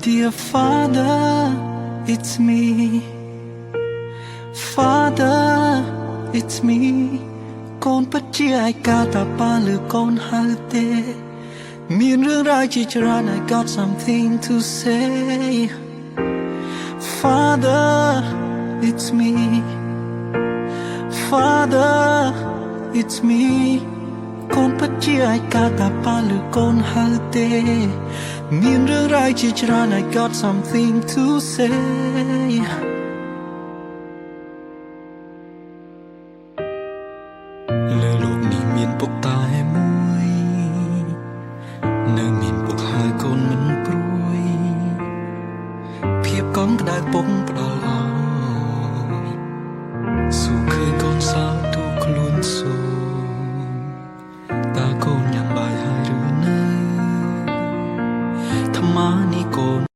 Dear Father, it's me. Father, it's me. កូនពិតជាឯកាតាប៉ាឬកូនហៅទេមានរឿងរ៉ាវជាច្រើន I got something to say Father, it's me Father, it's me កូនពិតជាឯកាតាប៉ាឬកូនហៅទេមានរឿងរ៉ាវជាច្រើន I got something to sayលើលោកនេះមានពុកតែមួយនៅមានពុកហើយកូនមិនព្រួយភាពកូនក្តៅពុកផ្ដល់